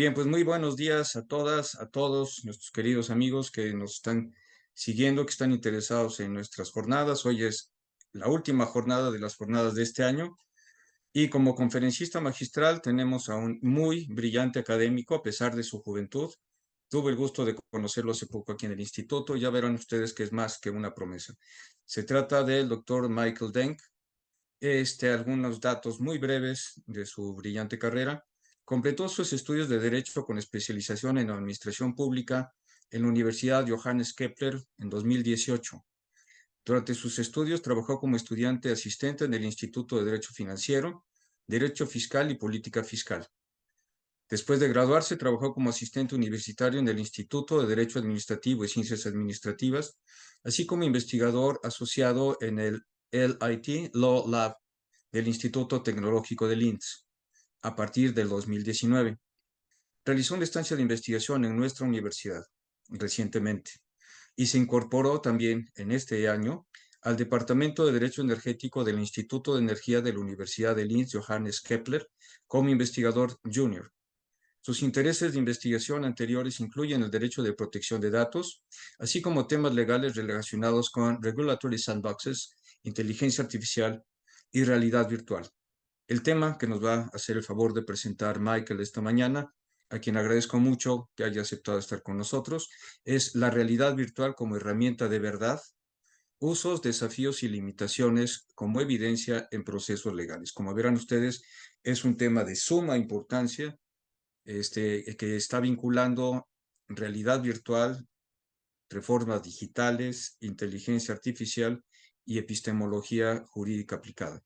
bien, pues muy buenos días a todas, a todos nuestros queridos amigos que nos están siguiendo, que están interesados en nuestras jornadas. Hoy es la última jornada de las jornadas de este año y como conferencista magistral tenemos a un muy brillante académico a pesar de su juventud. Tuve el gusto de conocerlo hace poco aquí en el instituto. Ya verán ustedes que es más que una promesa. Se trata del doctor Michael Denk. Algunos datos muy breves de su brillante carrera. Completó sus estudios de Derecho con especialización en Administración Pública en la Universidad Johannes Kepler en 2018. Durante sus estudios trabajó como estudiante asistente en el Instituto de Derecho Financiero, Derecho Fiscal y Política Fiscal. Después de graduarse, trabajó como asistente universitario en el Instituto de Derecho Administrativo y Ciencias Administrativas, así como investigador asociado en el LIT Law Lab del Instituto Tecnológico de Linz a partir del 2019. Realizó una estancia de investigación en nuestra universidad recientemente y se incorporó también en este año al Departamento de Derecho Energético del Instituto de Energía de la Universidad de Linz Johannes Kepler como investigador junior. Sus intereses de investigación anteriores incluyen el derecho de protección de datos, así como temas legales relacionados con regulatory sandboxes, inteligencia artificial y realidad virtual. El tema que nos va a hacer el favor de presentar Michael esta mañana, a quien agradezco mucho que haya aceptado estar con nosotros, es la realidad virtual como herramienta de verdad, usos, desafíos y limitaciones como evidencia en procesos legales. Como verán ustedes, es un tema de suma importancia que está vinculando realidad virtual, reformas digitales, inteligencia artificial y epistemología jurídica aplicada.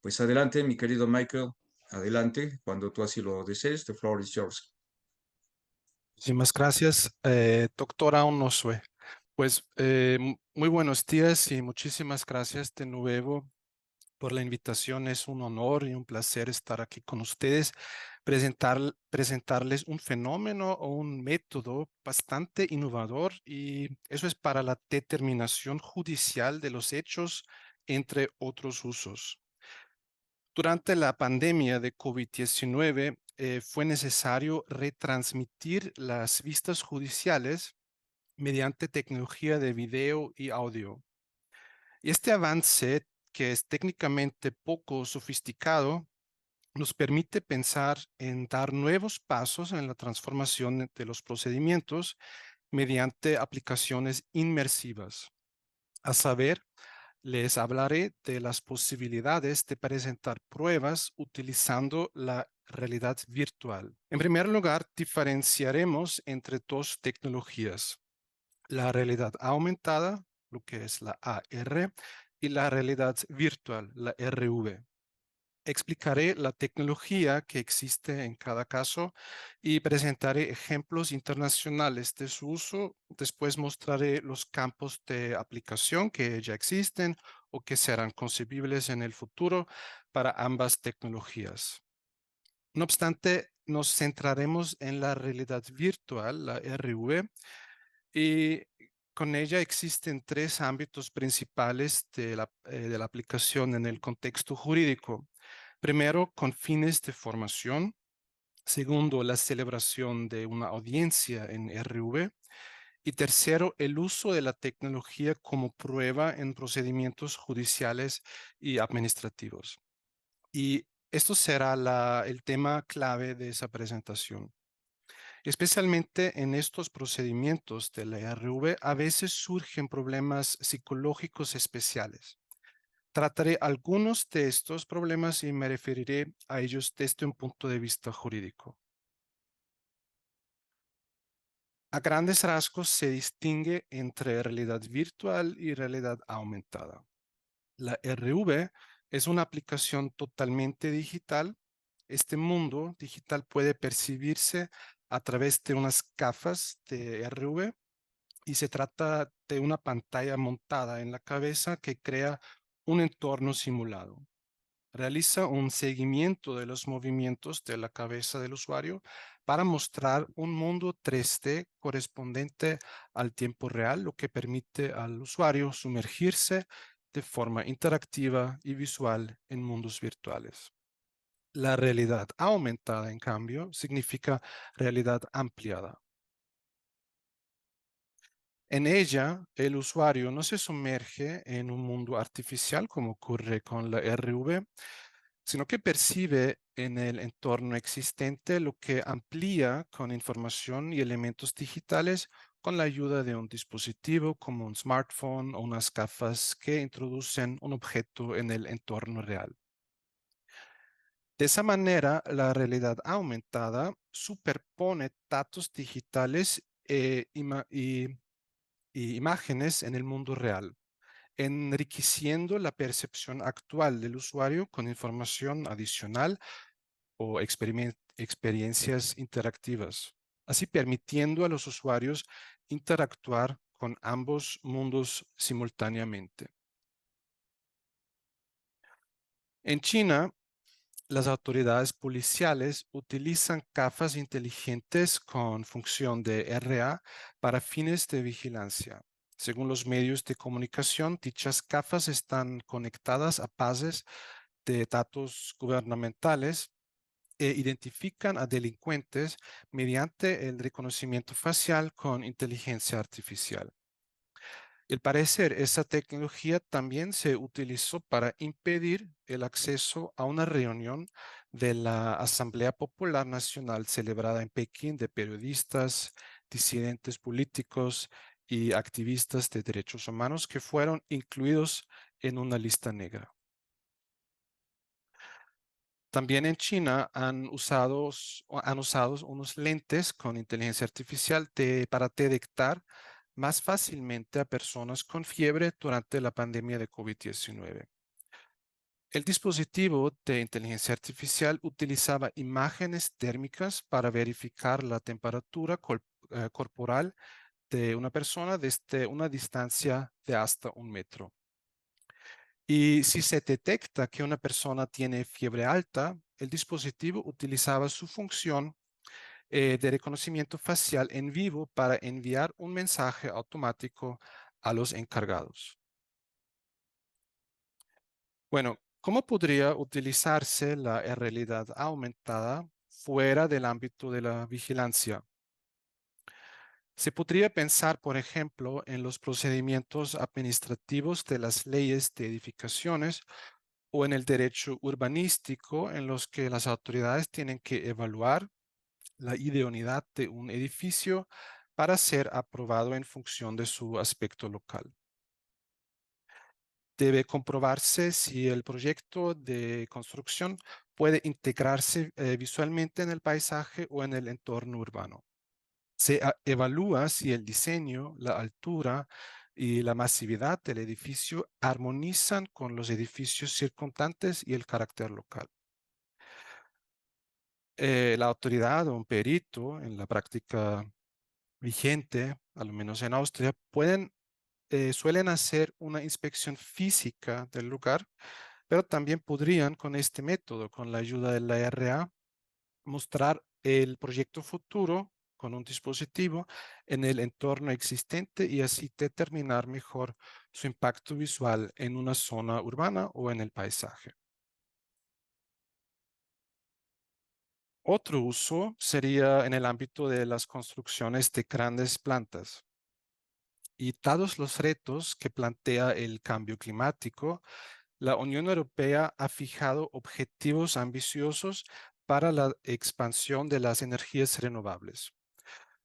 Pues adelante, mi querido Michael, adelante, cuando tú así lo desees, the floor is yours. Muchísimas gracias, doctora Onosue. Pues muy buenos días y muchísimas gracias de nuevo por la invitación. Es un honor y un placer estar aquí con ustedes, presentarles un fenómeno o un método bastante innovador, y eso es para la determinación judicial de los hechos, entre otros usos. Durante la pandemia de COVID-19, fue necesario retransmitir las vistas judiciales mediante tecnología de video y audio. Y este avance, que es técnicamente poco sofisticado, nos permite pensar en dar nuevos pasos en la transformación de los procedimientos mediante aplicaciones inmersivas. A saber, les hablaré de las posibilidades de presentar pruebas utilizando la realidad virtual. En primer lugar, diferenciaremos entre dos tecnologías: la realidad aumentada, lo que es la AR, y la realidad virtual, la RV. Explicaré la tecnología que existe en cada caso y presentaré ejemplos internacionales de su uso. Después mostraré los campos de aplicación que ya existen o que serán concebibles en el futuro para ambas tecnologías. No obstante, nos centraremos en la realidad virtual, la RV, y con ella existen tres ámbitos principales de la aplicación en el contexto jurídico. Primero, con fines de formación. Segundo, la celebración de una audiencia en RV. Y tercero, el uso de la tecnología como prueba en procedimientos judiciales y administrativos. Y esto será el tema clave de esa presentación. Especialmente en estos procedimientos de la RV, a veces surgen problemas psicológicos especiales. Trataré algunos de estos problemas y me referiré a ellos desde un punto de vista jurídico. A grandes rasgos se distingue entre realidad virtual y realidad aumentada. La RV es una aplicación totalmente digital. Este mundo digital puede percibirse a través de unas gafas de RV, y se trata de una pantalla montada en la cabeza que crea un entorno simulado. Realiza un seguimiento de los movimientos de la cabeza del usuario para mostrar un mundo 3D correspondiente al tiempo real, lo que permite al usuario sumergirse de forma interactiva y visual en mundos virtuales. La realidad aumentada, en cambio, significa realidad ampliada. En ella, el usuario no se sumerge en un mundo artificial como ocurre con la RV, sino que percibe en el entorno existente lo que amplía con información y elementos digitales con la ayuda de un dispositivo como un smartphone o unas gafas que introducen un objeto en el entorno real. De esa manera, la realidad aumentada superpone datos digitales y imágenes en el mundo real, enriqueciendo la percepción actual del usuario con información adicional o experiencias interactivas, así permitiendo a los usuarios interactuar con ambos mundos simultáneamente. En China, las autoridades policiales utilizan gafas inteligentes con función de RA para fines de vigilancia. Según los medios de comunicación, dichas gafas están conectadas a bases de datos gubernamentales e identifican a delincuentes mediante el reconocimiento facial con inteligencia artificial. Al parecer, esa tecnología también se utilizó para impedir el acceso a una reunión de la Asamblea Popular Nacional celebrada en Pekín de periodistas, disidentes políticos y activistas de derechos humanos que fueron incluidos en una lista negra. También en China han usado unos lentes con inteligencia artificial para detectar más fácilmente a personas con fiebre durante la pandemia de COVID-19. El dispositivo de inteligencia artificial utilizaba imágenes térmicas para verificar la temperatura corporal de una persona desde una distancia de hasta 1 metro. Y si se detecta que una persona tiene fiebre alta, el dispositivo utilizaba su función de reconocimiento facial en vivo para enviar un mensaje automático a los encargados. Bueno, ¿cómo podría utilizarse la realidad aumentada fuera del ámbito de la vigilancia? Se podría pensar, por ejemplo, en los procedimientos administrativos de las leyes de edificaciones o en el derecho urbanístico en los que las autoridades tienen que evaluar la idoneidad de un edificio para ser aprobado en función de su aspecto local. Debe comprobarse si el proyecto de construcción puede integrarse visualmente en el paisaje o en el entorno urbano. Se evalúa si el diseño, la altura y la masividad del edificio armonizan con los edificios circundantes y el carácter local. La autoridad o un perito en la práctica vigente, al menos en Austria, suelen hacer una inspección física del lugar, pero también podrían con este método, con la ayuda de la RA, mostrar el proyecto futuro con un dispositivo en el entorno existente y así determinar mejor su impacto visual en una zona urbana o en el paisaje. Otro uso sería en el ámbito de las construcciones de grandes plantas. Y dados los retos que plantea el cambio climático, la Unión Europea ha fijado objetivos ambiciosos para la expansión de las energías renovables.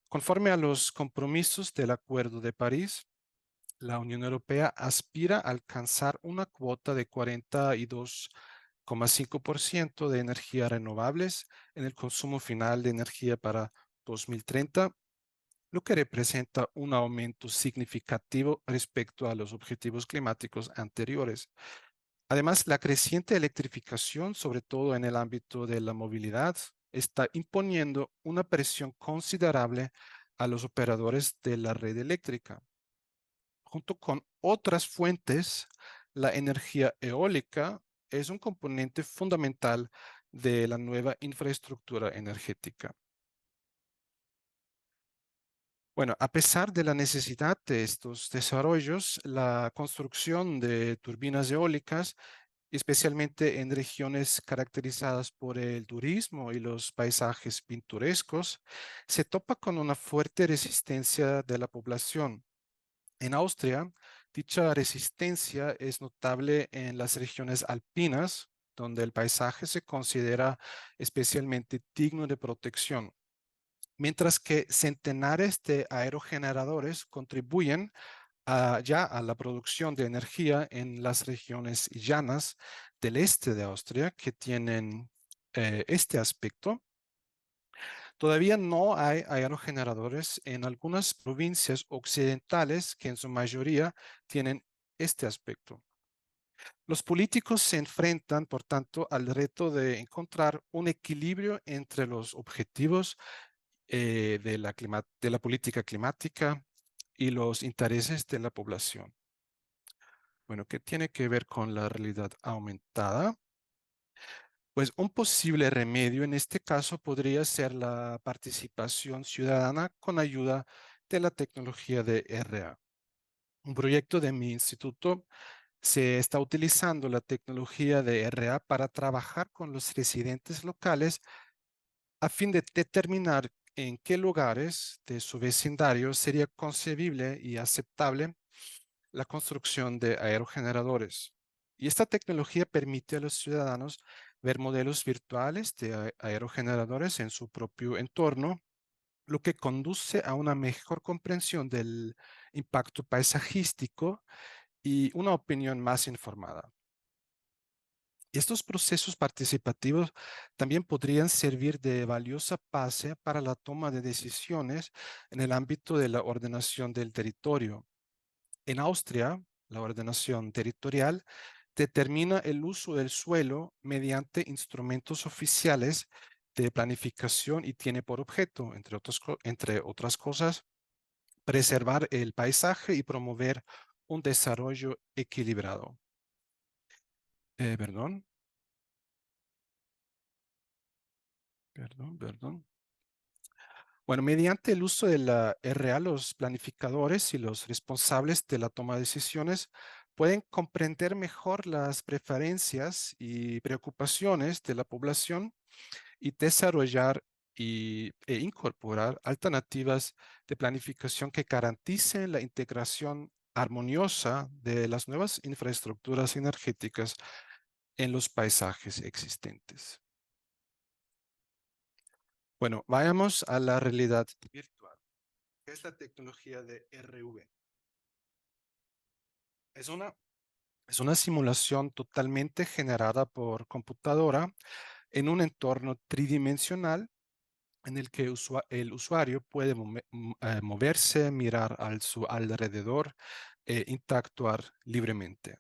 Conforme a los compromisos del Acuerdo de París, la Unión Europea aspira a alcanzar una cuota de 42,5% de energías renovables en el consumo final de energía para 2030, lo que representa un aumento significativo respecto a los objetivos climáticos anteriores. Además, la creciente electrificación, sobre todo en el ámbito de la movilidad, está imponiendo una presión considerable a los operadores de la red eléctrica. Junto con otras fuentes, la energía eólica es un componente fundamental de la nueva infraestructura energética. Bueno, a pesar de la necesidad de estos desarrollos, la construcción de turbinas eólicas especialmente en regiones caracterizadas por el turismo y los paisajes pintorescos, se topa con una fuerte resistencia de la población. En Austria, dicha resistencia es notable en las regiones alpinas, donde el paisaje se considera especialmente digno de protección, mientras que centenares de aerogeneradores contribuyen ya a la producción de energía en las regiones llanas del este de Austria que tienen este aspecto. Todavía no hay aerogeneradores en algunas provincias occidentales que en su mayoría tienen este aspecto. Los políticos se enfrentan, por tanto, al reto de encontrar un equilibrio entre los objetivos de la política climática y los intereses de la población. Bueno, ¿qué tiene que ver con la realidad aumentada? Pues un posible remedio en este caso podría ser la participación ciudadana con ayuda de la tecnología de RA. Un proyecto de mi instituto se está utilizando la tecnología de RA para trabajar con los residentes locales a fin de determinar en qué lugares de su vecindario sería concebible y aceptable la construcción de aerogeneradores. Y esta tecnología permite a los ciudadanos ver modelos virtuales de aerogeneradores en su propio entorno, lo que conduce a una mejor comprensión del impacto paisajístico y una opinión más informada. Estos procesos participativos también podrían servir de valiosa base para la toma de decisiones en el ámbito de la ordenación del territorio. En Austria, la ordenación territorial determina el uso del suelo mediante instrumentos oficiales de planificación y tiene por objeto, entre otras cosas, preservar el paisaje y promover un desarrollo equilibrado. Perdón, perdón. Bueno, mediante el uso de la RA, los planificadores y los responsables de la toma de decisiones pueden comprender mejor las preferencias y preocupaciones de la población y desarrollar e incorporar alternativas de planificación que garanticen la integración armoniosa de las nuevas infraestructuras energéticas en los paisajes existentes. Bueno, vayamos a la realidad virtual. ¿Qué es la tecnología de RV? Es una, es una simulación totalmente generada por computadora en un entorno tridimensional en el que el usuario puede moverse, mirar a su alrededor e interactuar libremente.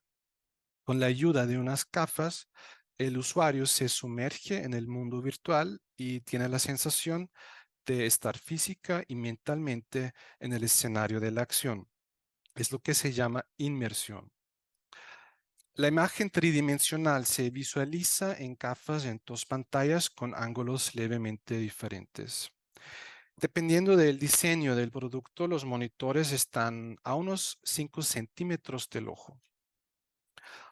Con la ayuda de unas gafas, el usuario se sumerge en el mundo virtual y tiene la sensación de estar física y mentalmente en el escenario de la acción. Es lo que se llama inmersión. La imagen tridimensional se visualiza en gafas en dos pantallas con ángulos levemente diferentes. Dependiendo del diseño del producto, los monitores están a unos 5 centímetros del ojo.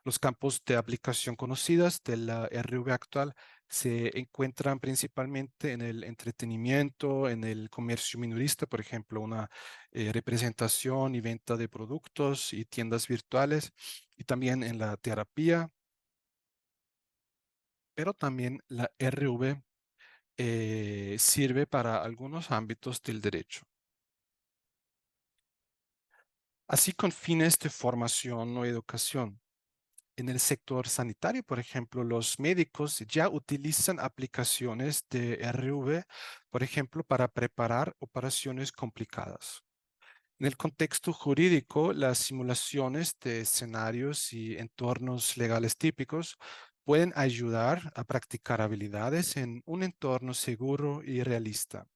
Los campos de aplicación conocidas de la RV actual se encuentran principalmente en el entretenimiento, en el comercio minorista, por ejemplo, una representación y venta de productos y tiendas virtuales, y también en la terapia, pero también la RV sirve para algunos ámbitos del derecho. Así con fines de formación o educación. En el sector sanitario, por ejemplo, los médicos ya utilizan aplicaciones de RV, por ejemplo, para preparar operaciones complicadas. En el contexto jurídico, las simulaciones de escenarios y entornos legales típicos pueden ayudar a practicar habilidades en un entorno seguro y realista.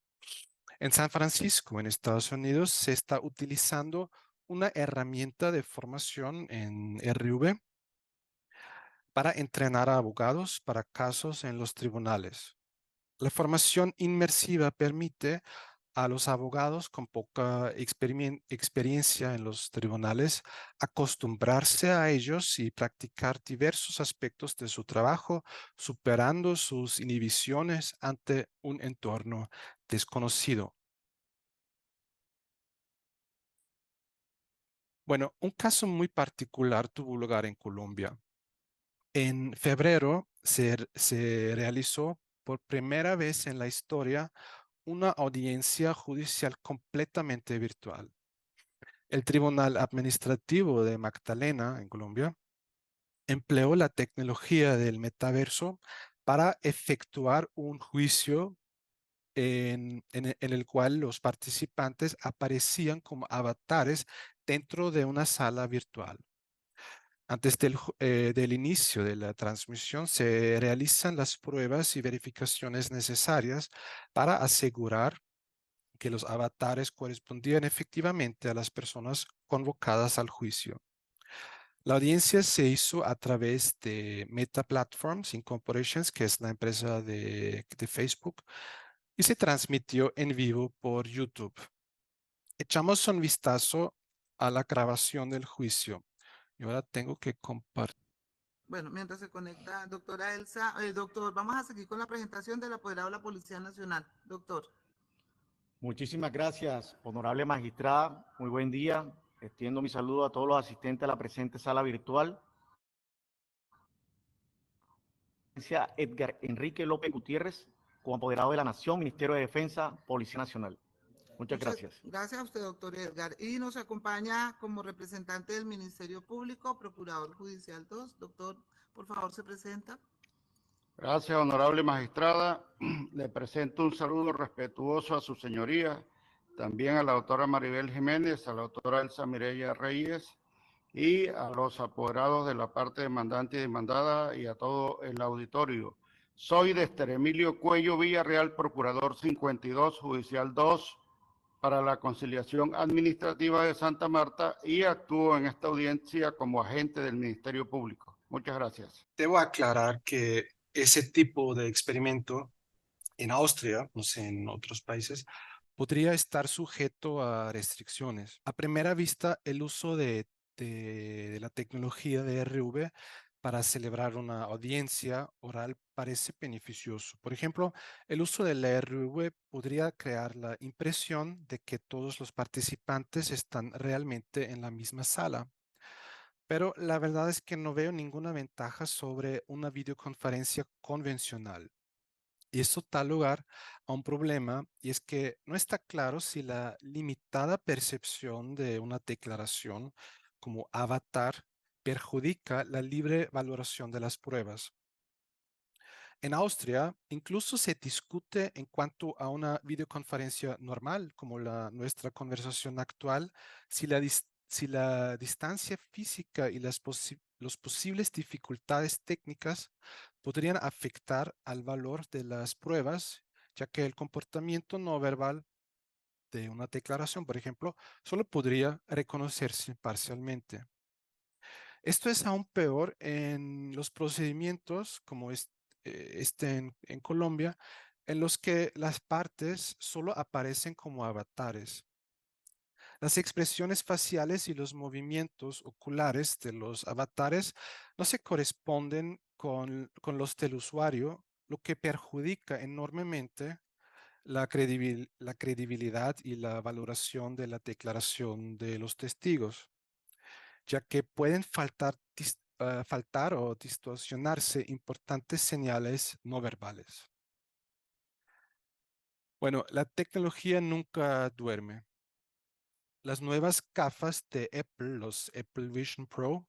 En San Francisco, en Estados Unidos, se está utilizando una herramienta de formación en RV para entrenar a abogados para casos en los tribunales. La formación inmersiva permite a los abogados con poca experiencia en los tribunales acostumbrarse a ellos y practicar diversos aspectos de su trabajo, superando sus inhibiciones ante un entorno desconocido. Bueno, un caso muy particular tuvo lugar en Colombia. En febrero se realizó por primera vez en la historia una audiencia judicial completamente virtual. El Tribunal Administrativo de Magdalena, en Colombia, empleó la tecnología del metaverso para efectuar un juicio en el cual los participantes aparecían como avatares dentro de una sala virtual. Antes del inicio de la transmisión se realizan las pruebas y verificaciones necesarias para asegurar que los avatares correspondían efectivamente a las personas convocadas al juicio. La audiencia se hizo a través de Meta Platforms Incorporations, que es la empresa de Facebook, y se transmitió en vivo por YouTube. Echamos un vistazo a la grabación del juicio. Y ahora tengo que compartir. Bueno, mientras se conecta, doctora Elsa, doctor, vamos a seguir con la presentación del apoderado de la Policía Nacional. Doctor. Muchísimas gracias, honorable magistrada. Muy buen día. Extiendo mi saludo a todos los asistentes a la presente sala virtual. Edgar Enrique López Gutiérrez, como apoderado de la Nación, Ministerio de Defensa, Policía Nacional. Muchas gracias. Gracias a usted, doctor Edgar. Y nos acompaña como representante del Ministerio Público, Procurador Judicial 2. Doctor, por favor, se presenta. Gracias, honorable magistrada. Le presento un saludo respetuoso a su señoría, también a la doctora Maribel Jiménez, a la doctora Elsa Mireya Reyes y a los apoderados de la parte demandante y demandada y a todo el auditorio. Soy de Emilio Cuello Villarreal, Procurador 52, Judicial 2, para la conciliación administrativa de Santa Marta y actúo en esta audiencia como agente del Ministerio Público. Muchas gracias. Debo aclarar que ese tipo de experimento en Austria, no sé, en otros países, podría estar sujeto a restricciones. A primera vista, el uso de la tecnología de RV para celebrar una audiencia oral parece beneficioso. Por ejemplo, el uso de la RV podría crear la impresión de que todos los participantes están realmente en la misma sala. Pero la verdad es que no veo ninguna ventaja sobre una videoconferencia convencional. Y eso da lugar a un problema, y es que no está claro si la limitada percepción de una declaración como avatar perjudica la libre valoración de las pruebas. En Austria, incluso se discute en cuanto a una videoconferencia normal, como nuestra conversación actual, si la distancia física y las posibles dificultades técnicas podrían afectar al valor de las pruebas, ya que el comportamiento no verbal de una declaración, por ejemplo, solo podría reconocerse parcialmente. Esto es aún peor en los procedimientos como este en Colombia, en los que las partes solo aparecen como avatares. Las expresiones faciales y los movimientos oculares de los avatares no se corresponden con los del usuario, lo que perjudica enormemente la credibilidad y la valoración de la declaración de los testigos, ya que pueden faltar o distorsionarse importantes señales no verbales. Bueno, la tecnología nunca duerme. Las nuevas gafas de Apple, los Apple Vision Pro,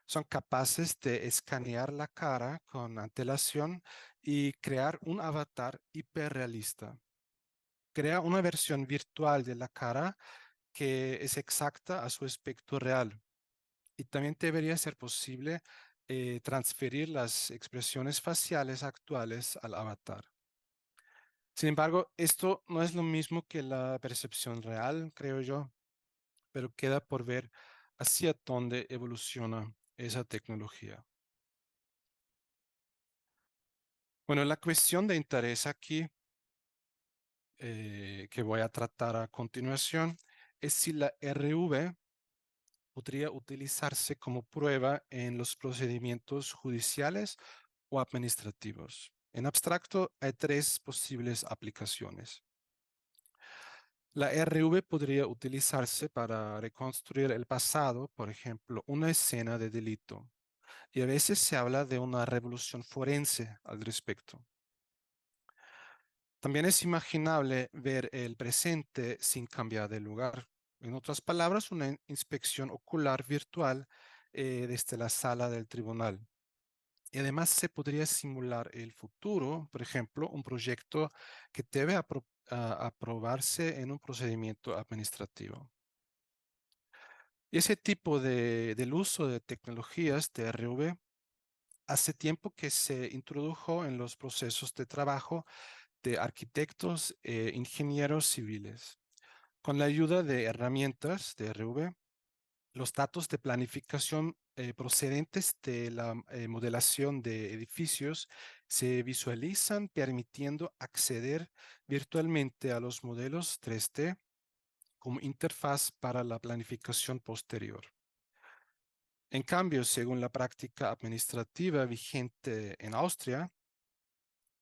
son capaces de escanear la cara con antelación y crear un avatar hiperrealista. Crea una versión virtual de la cara que es exacta a su aspecto real. Y también debería ser posible transferir las expresiones faciales actuales al avatar. Sin embargo, esto no es lo mismo que la percepción real, creo yo, pero queda por ver hacia dónde evoluciona esa tecnología. Bueno, la cuestión de interés aquí que voy a tratar a continuación es si la RV podría utilizarse como prueba en los procedimientos judiciales o administrativos. En abstracto, hay tres posibles aplicaciones. La RV podría utilizarse para reconstruir el pasado, por ejemplo, una escena de delito. Y a veces se habla de una revolución forense al respecto. También es imaginable ver el presente sin cambiar de lugar. En otras palabras, una inspección ocular virtual desde la sala del tribunal. Y además se podría simular el futuro, por ejemplo, un proyecto que debe aprobarse en un procedimiento administrativo. Y ese tipo del uso de tecnologías de RV hace tiempo que se introdujo en los procesos de trabajo de arquitectos e ingenieros civiles. Con la ayuda de herramientas de RV, los datos de planificación procedentes de la modelación de edificios se visualizan permitiendo acceder virtualmente a los modelos 3D como interfaz para la planificación posterior. En cambio, según la práctica administrativa vigente en Austria,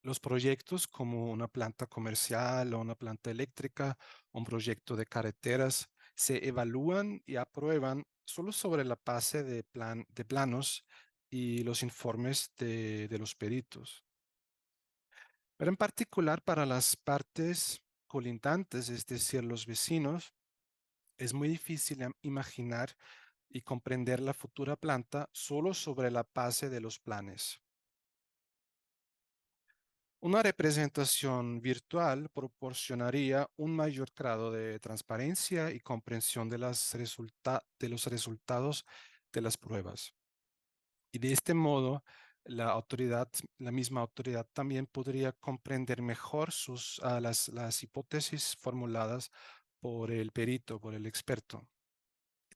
los proyectos como una planta comercial o una planta eléctrica, un proyecto de carreteras, se evalúan y aprueban solo sobre la base de planos y los informes de los peritos. Pero en particular para las partes colindantes, es decir, los vecinos, es muy difícil imaginar y comprender la futura planta solo sobre la base de los planes. Una representación virtual proporcionaría un mayor grado de transparencia y comprensión de los resultados de las pruebas. Y de este modo, la misma autoridad también podría comprender mejor las hipótesis formuladas por el perito, por el experto.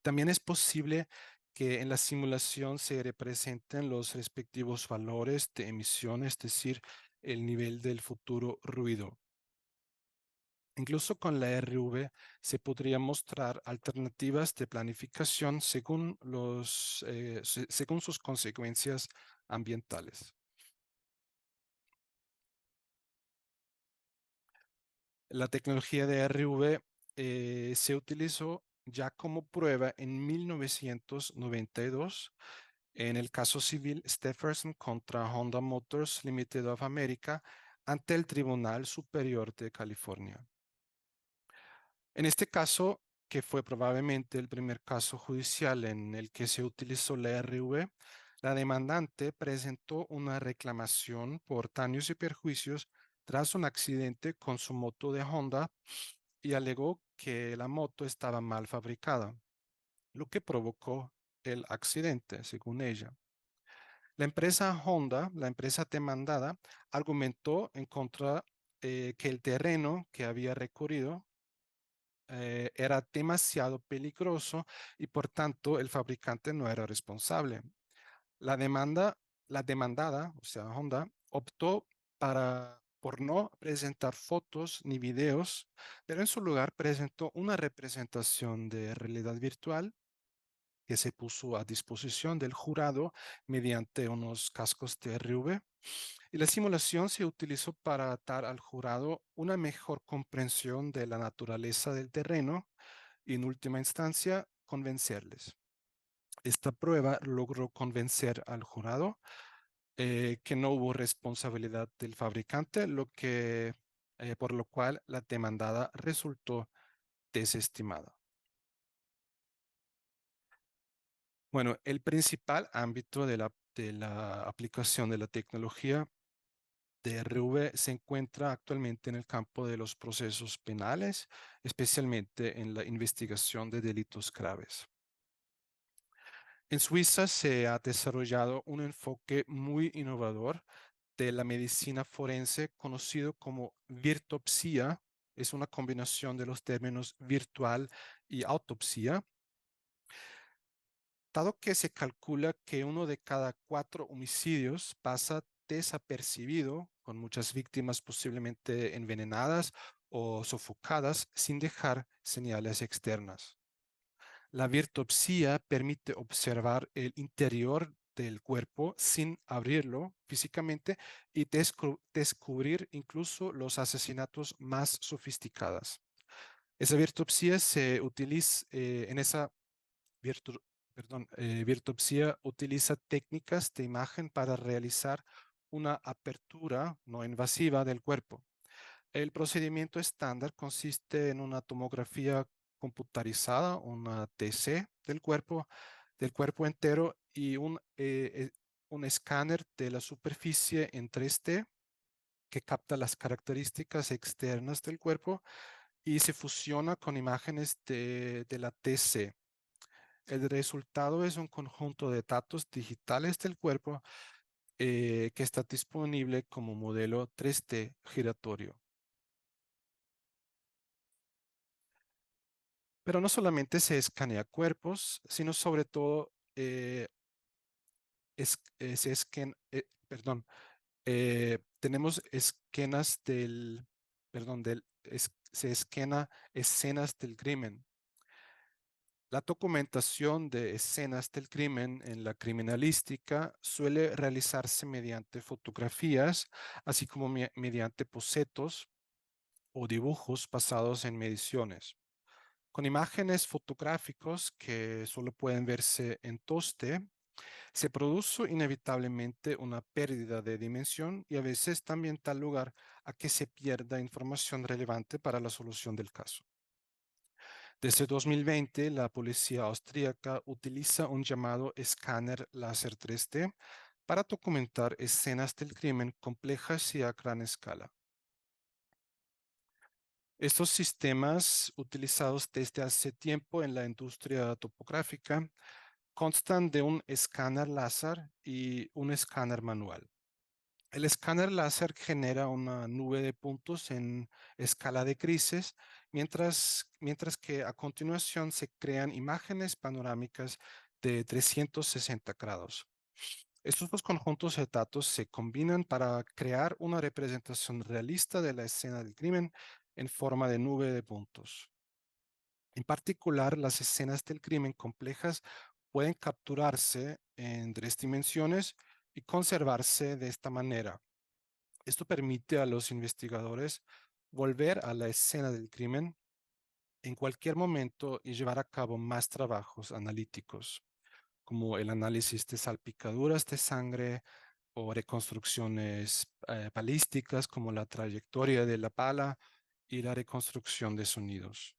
También es posible que en la simulación se representen los respectivos valores de emisión, es decir, el nivel del futuro ruido. Incluso con la RV se podría mostrar alternativas de planificación según sus consecuencias ambientales. La tecnología de RV se utilizó ya como prueba en 1992 en el caso civil Stephenson contra Honda Motors Limited of America ante el Tribunal Superior de California. En este caso, que fue probablemente el primer caso judicial en el que se utilizó la RV, la demandante presentó una reclamación por daños y perjuicios tras un accidente con su moto de Honda y alegó que la moto estaba mal fabricada, lo que provocó el accidente, según ella. La empresa Honda, la empresa demandada, argumentó en contra que el terreno que había recorrido era demasiado peligroso y por tanto el fabricante no era responsable. La demandada, o sea, Honda, optó por no presentar fotos ni videos, pero en su lugar presentó una representación de realidad virtual que se puso a disposición del jurado mediante unos cascos de RV. Y la simulación se utilizó para dar al jurado una mejor comprensión de la naturaleza del terreno y, en última instancia, convencerles. Esta prueba logró convencer al jurado que no hubo responsabilidad del fabricante, por lo cual la demandada resultó desestimada. Bueno, el principal ámbito de la aplicación de la tecnología de RV se encuentra actualmente en el campo de los procesos penales, especialmente en la investigación de delitos graves. En Suiza se ha desarrollado un enfoque muy innovador de la medicina forense conocido como virtopsia. Es una combinación de los términos virtual y autopsia. Dado que se calcula que 1 de cada 4 homicidios pasa desapercibido, con muchas víctimas posiblemente envenenadas o sofocadas sin dejar señales externas. La virtopsia permite observar el interior del cuerpo sin abrirlo físicamente y descubrir incluso los asesinatos más sofisticados. Esa virtopsia se utiliza en esa virtu- virtopsia utiliza técnicas de imagen para realizar una apertura no invasiva del cuerpo. El procedimiento estándar consiste en una tomografía computarizada, una TC del cuerpo entero y un escáner de la superficie en 3D que capta las características externas del cuerpo y se fusiona con imágenes de la TC. El resultado es un conjunto de datos digitales del cuerpo que está disponible como modelo 3D giratorio. Pero no solamente se escanea cuerpos, sino sobre todo tenemos esquenas se esquena escenas del crimen. La documentación de escenas del crimen en la criminalística suele realizarse mediante fotografías, así como mediante bocetos o dibujos basados en mediciones. Con imágenes fotográficos que solo pueden verse en 2D, se produce inevitablemente una pérdida de dimensión y a veces también da lugar a que se pierda información relevante para la solución del caso. Desde 2020, la policía austríaca utiliza un llamado escáner láser 3D para documentar escenas del crimen complejas y a gran escala. Estos sistemas, utilizados desde hace tiempo en la industria topográfica, constan de un escáner láser y un escáner manual. El escáner láser genera una nube de puntos en escala de grises, mientras que a continuación se crean imágenes panorámicas de 360 grados. Estos dos conjuntos de datos se combinan para crear una representación realista de la escena del crimen en forma de nube de puntos. En particular, las escenas del crimen complejas pueden capturarse en 3 dimensiones y conservarse de esta manera. Esto permite a los investigadores volver a la escena del crimen en cualquier momento y llevar a cabo más trabajos analíticos, como el análisis de salpicaduras de sangre o reconstrucciones balísticas, como la trayectoria de la bala y la reconstrucción de sonidos.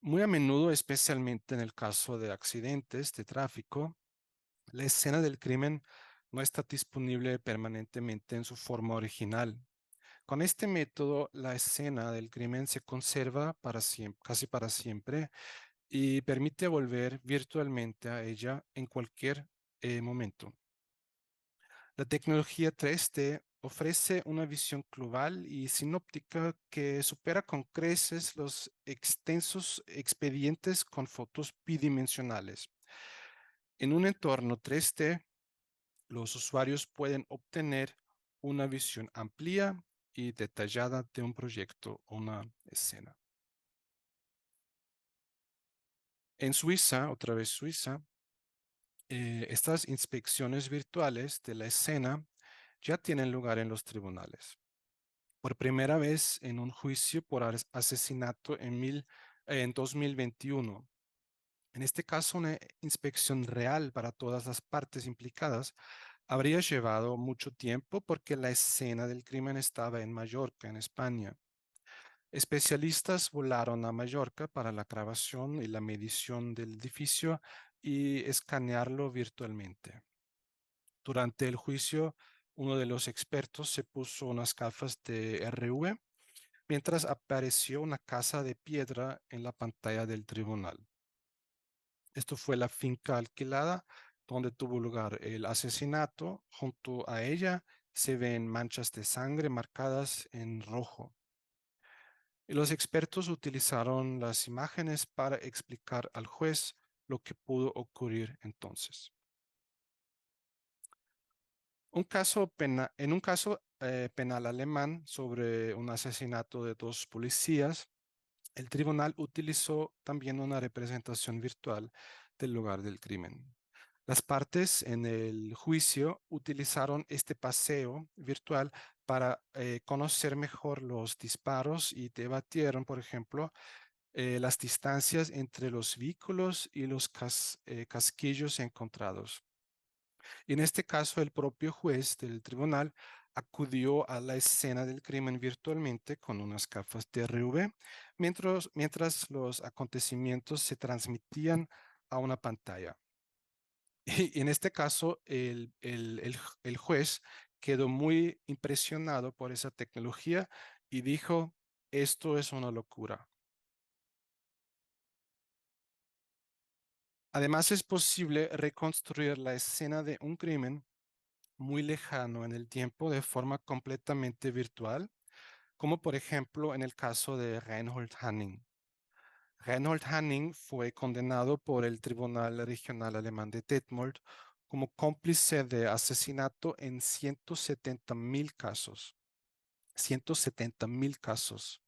Muy a menudo, especialmente en el caso de accidentes de tráfico, la escena del crimen no está disponible permanentemente en su forma original. Con este método, la escena del crimen se conserva para siempre, casi para siempre, y permite volver virtualmente a ella en cualquier momento. La tecnología 3D ofrece una visión global y sinóptica que supera con creces los extensos expedientes con fotos bidimensionales. En un entorno 3D, los usuarios pueden obtener una visión amplia y detallada de un proyecto o una escena. En Suiza, otra vez Suiza, estas inspecciones virtuales de la escena ya tienen lugar en los tribunales. Por primera vez en un juicio por asesinato en 2021. En este caso, una inspección real para todas las partes implicadas habría llevado mucho tiempo porque la escena del crimen estaba en Mallorca, en España. Especialistas volaron a Mallorca para la grabación y la medición del edificio y escanearlo virtualmente. Durante el juicio, uno de los expertos se puso unas gafas de RV mientras apareció una casa de piedra en la pantalla del tribunal. Esto fue la finca alquilada donde tuvo lugar el asesinato. Junto a ella se ven manchas de sangre marcadas en rojo. Y los expertos utilizaron las imágenes para explicar al juez lo que pudo ocurrir entonces. En un caso penal alemán sobre un asesinato de 2 policías, el tribunal utilizó también una representación virtual del lugar del crimen. Las partes en el juicio utilizaron este paseo virtual para conocer mejor los disparos y debatieron, por ejemplo, las distancias entre los vehículos y los casquillos encontrados. Y en este caso, el propio juez del tribunal acudió a la escena del crimen virtualmente con unas gafas de RV, mientras los acontecimientos se transmitían a una pantalla. Y en este caso, el juez quedó muy impresionado por esa tecnología y dijo, esto es una locura. Además, es posible reconstruir la escena de un crimen muy lejano en el tiempo de forma completamente virtual, como por ejemplo en el caso de Reinhold Hanning. Reinhold Hanning fue condenado por el Tribunal Regional Alemán de Detmold como cómplice de asesinato en 170.000 casos. 170.000 casos.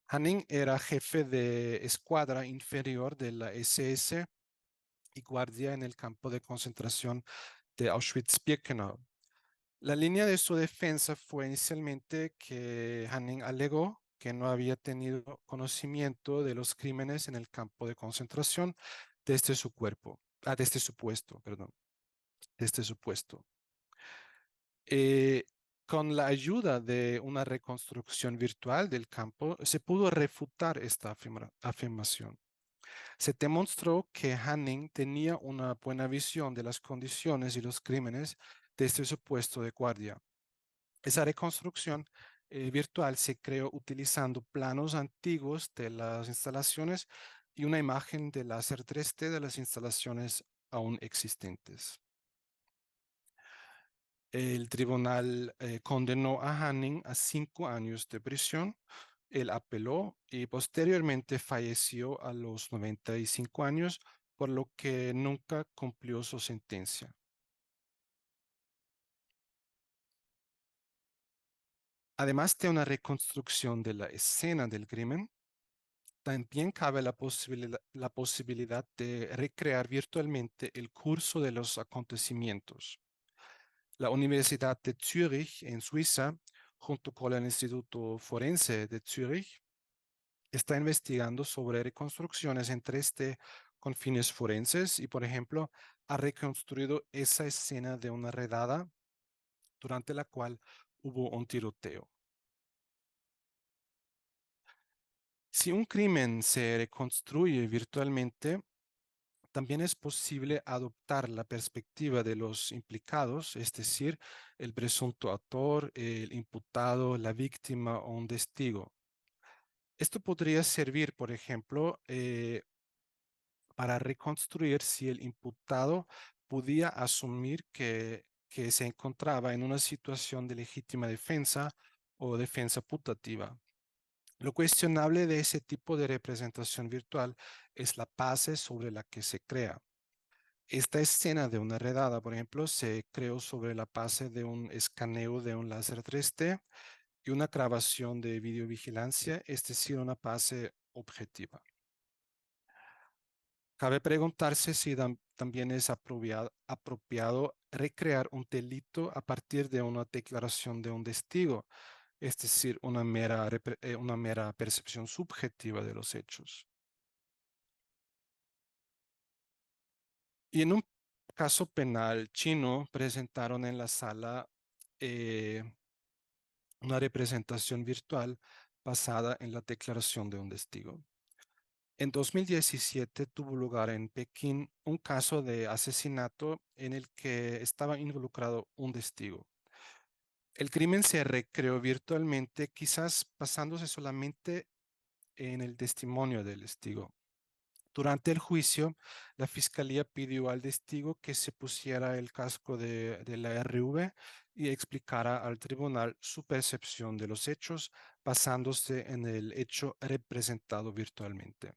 Hanning era jefe de escuadra inferior de la SS y guardia en el campo de concentración de Auschwitz-Birkenau. La línea de su defensa fue inicialmente que Hanning alegó que no había tenido conocimiento de los crímenes en el campo de concentración desde su cuerpo, desde su puesto, perdón, desde su puesto. Con la ayuda de una reconstrucción virtual del campo, se pudo refutar esta afirmación. Se demostró que Hanning tenía una buena visión de las condiciones y los crímenes desde su puesto de guardia. Esa reconstrucción virtual se creó utilizando planos antiguos de las instalaciones y una imagen de láser 3D de las instalaciones aún existentes. El tribunal condenó a Hanning a 5 años de prisión. Él apeló y posteriormente falleció a los 95 años, por lo que nunca cumplió su sentencia. Además de una reconstrucción de la escena del crimen, también cabe la posibilidad de recrear virtualmente el curso de los acontecimientos. La Universidad de Zürich en Suiza, junto con el Instituto Forense de Zürich, está investigando sobre reconstrucciones en 3D con fines forenses y, por ejemplo, ha reconstruido esa escena de una redada durante la cual hubo un tiroteo. Si un crimen se reconstruye virtualmente, también es posible adoptar la perspectiva de los implicados, es decir, el presunto autor, el imputado, la víctima o un testigo. Esto podría servir, por ejemplo, para reconstruir si el imputado podía asumir que se encontraba en una situación de legítima defensa o defensa putativa. Lo cuestionable de ese tipo de representación virtual es la base sobre la que se crea. Esta escena de una redada, por ejemplo, se creó sobre la base de un escaneo de un láser 3D y una grabación de videovigilancia, es decir, una base objetiva. Cabe preguntarse si también es apropiado recrear un delito a partir de una declaración de un testigo, es decir, una mera percepción subjetiva de los hechos. Y en un caso penal chino presentaron en la sala una representación virtual basada en la declaración de un testigo. En 2017 tuvo lugar en Pekín un caso de asesinato en el que estaba involucrado un testigo. El crimen se recreó virtualmente, quizás basándose solamente en el testimonio del testigo. Durante el juicio, la fiscalía pidió al testigo que se pusiera el casco de la RV y explicara al tribunal su percepción de los hechos basándose en el hecho representado virtualmente.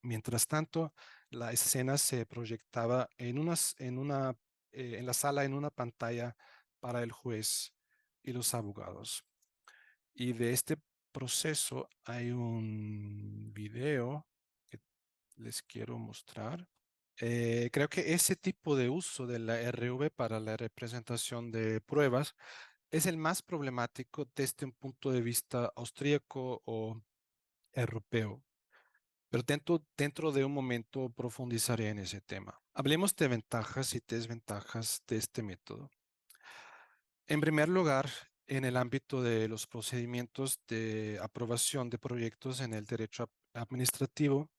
Mientras tanto, la escena se proyectaba en la sala en una pantalla para el juez y los abogados. Y de este proceso hay un video que les quiero mostrar. Creo que ese tipo de uso de la RV para la representación de pruebas es el más problemático desde un punto de vista austríaco o europeo. Pero dentro de un momento profundizaré en ese tema. Hablemos de ventajas y desventajas de este método. En primer lugar, en el ámbito de los procedimientos de aprobación de proyectos en el derecho administrativo,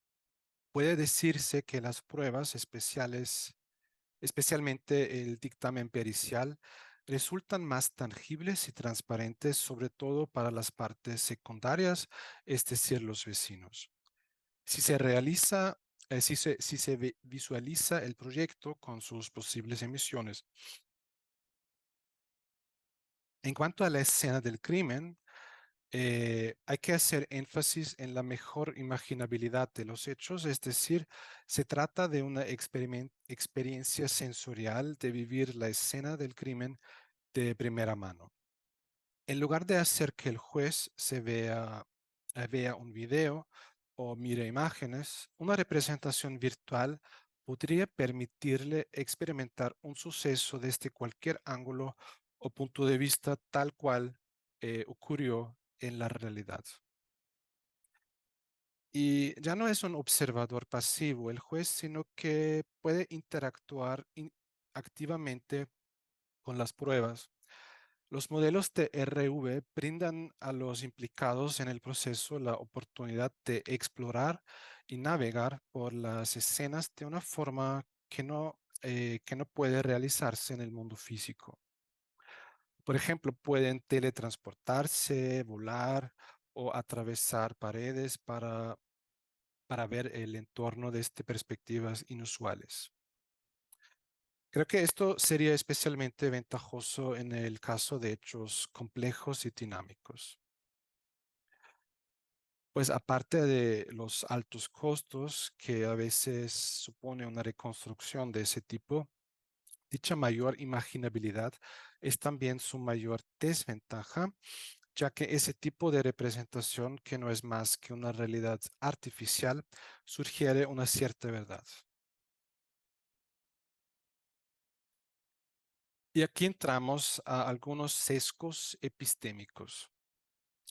puede decirse que las pruebas especiales, especialmente el dictamen pericial, resultan más tangibles y transparentes, sobre todo para las partes secundarias, es decir, los vecinos. Si se realiza, si se visualiza el proyecto con sus posibles emisiones. En cuanto a la escena del crimen, hay que hacer énfasis en la mejor imaginabilidad de los hechos, es decir, se trata de una experiencia sensorial de vivir la escena del crimen de primera mano. En lugar de hacer que el juez vea un video o mire imágenes, una representación virtual podría permitirle experimentar un suceso desde cualquier ángulo o punto de vista tal cual ocurrió en la realidad. Y ya no es un observador pasivo el juez, sino que puede interactuar activamente con las pruebas. Los modelos de RV brindan a los implicados en el proceso la oportunidad de explorar y navegar por las escenas de una forma que no puede realizarse en el mundo físico. Por ejemplo, pueden teletransportarse, volar o atravesar paredes para ver el entorno desde perspectivas inusuales. Creo que esto sería especialmente ventajoso en el caso de hechos complejos y dinámicos. Pues aparte de los altos costos que a veces supone una reconstrucción de ese tipo, dicha mayor imaginabilidad es también su mayor desventaja, ya que ese tipo de representación, que no es más que una realidad artificial, sugiere una cierta verdad. Y aquí entramos a algunos sesgos epistémicos.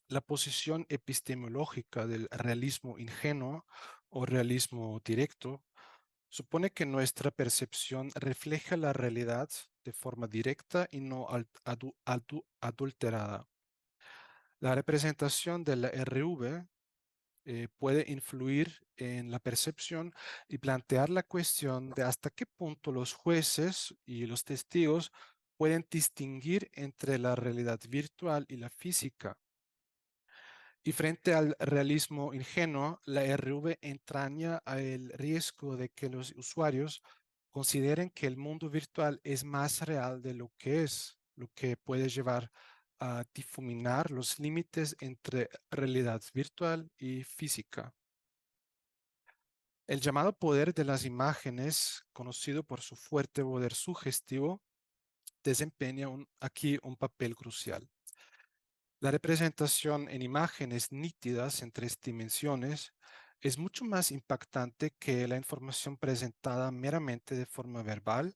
La posición epistemológica del realismo ingenuo o realismo directo supone que nuestra percepción refleja la realidad de forma directa y no adulterada. La representación de la RV puede influir en la percepción y plantear la cuestión de hasta qué punto los jueces y los testigos pueden distinguir entre la realidad virtual y la física. Y frente al realismo ingenuo, la RV entraña el riesgo de que los usuarios consideren que el mundo virtual es más real de lo que es, lo que puede llevar a difuminar los límites entre realidad virtual y física. El llamado poder de las imágenes, conocido por su fuerte poder sugestivo, desempeña aquí un papel crucial. La representación en imágenes nítidas en 3 dimensiones es mucho más impactante que la información presentada meramente de forma verbal,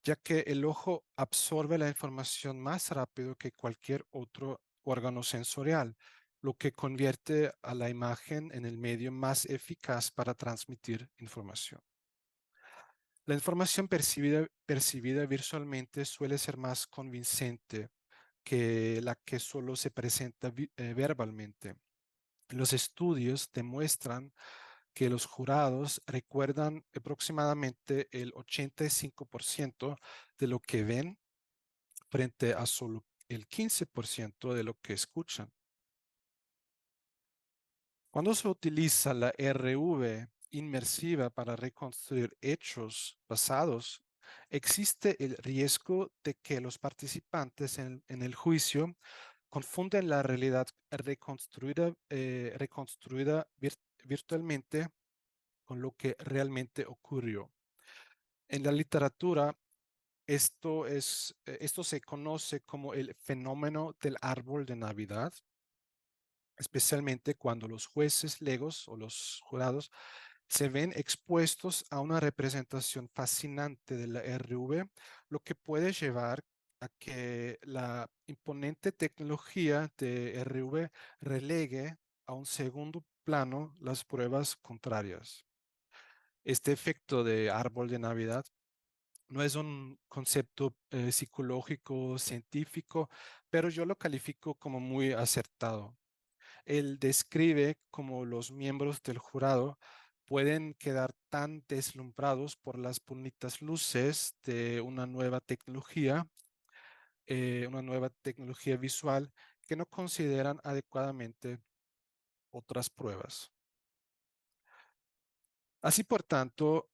ya que el ojo absorbe la información más rápido que cualquier otro órgano sensorial, lo que convierte a la imagen en el medio más eficaz para transmitir información. La información percibida visualmente suele ser más convincente que la que solo se presenta verbalmente. Los estudios demuestran que los jurados recuerdan aproximadamente el 85% de lo que ven frente a solo el 15% de lo que escuchan. Cuando se utiliza la RV inmersiva para reconstruir hechos pasados, existe el riesgo de que los participantes en el juicio confunden la realidad reconstruida virtualmente con lo que realmente ocurrió. En la literatura, Esto se conoce como el fenómeno del árbol de Navidad, especialmente cuando los jueces legos o los jurados se ven expuestos a una representación fascinante de la RV, lo que puede llevar a que la imponente tecnología de RV relegue a un segundo plano las pruebas contrarias. Este efecto de árbol de Navidad no es un concepto psicológico, científico, pero yo lo califico como muy acertado. Él describe cómo los miembros del jurado pueden quedar tan deslumbrados por las bonitas luces de una nueva tecnología visual, que no consideran adecuadamente otras pruebas. Así, por tanto,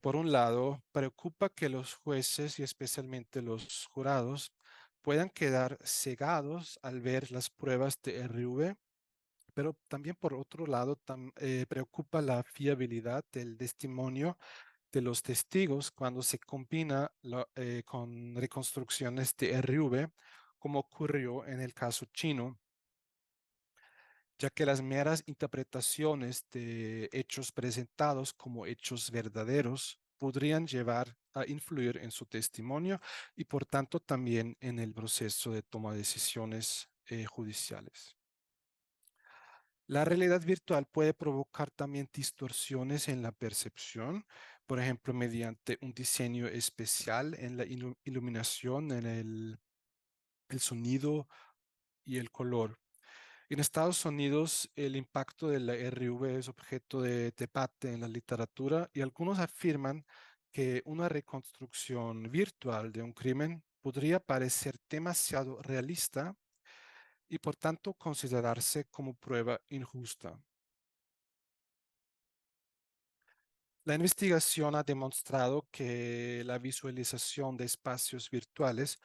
por un lado, preocupa que los jueces y especialmente los jurados puedan quedar cegados al ver las pruebas de RV, pero también por otro lado preocupa la fiabilidad del testimonio de los testigos cuando se combina con reconstrucciones de RV, como ocurrió en el caso chino, ya que las meras interpretaciones de hechos presentados como hechos verdaderos podrían llevar a influir en su testimonio y por tanto también en el proceso de toma de decisiones judiciales. La realidad virtual puede provocar también distorsiones en la percepción, por ejemplo, mediante un diseño especial en la iluminación, en el sonido y el color. En Estados Unidos, el impacto de la RV es objeto de debate en la literatura y algunos afirman que una reconstrucción virtual de un crimen podría parecer demasiado realista y por tanto considerarse como prueba injusta. La investigación ha demostrado que la visualización de espacios virtuales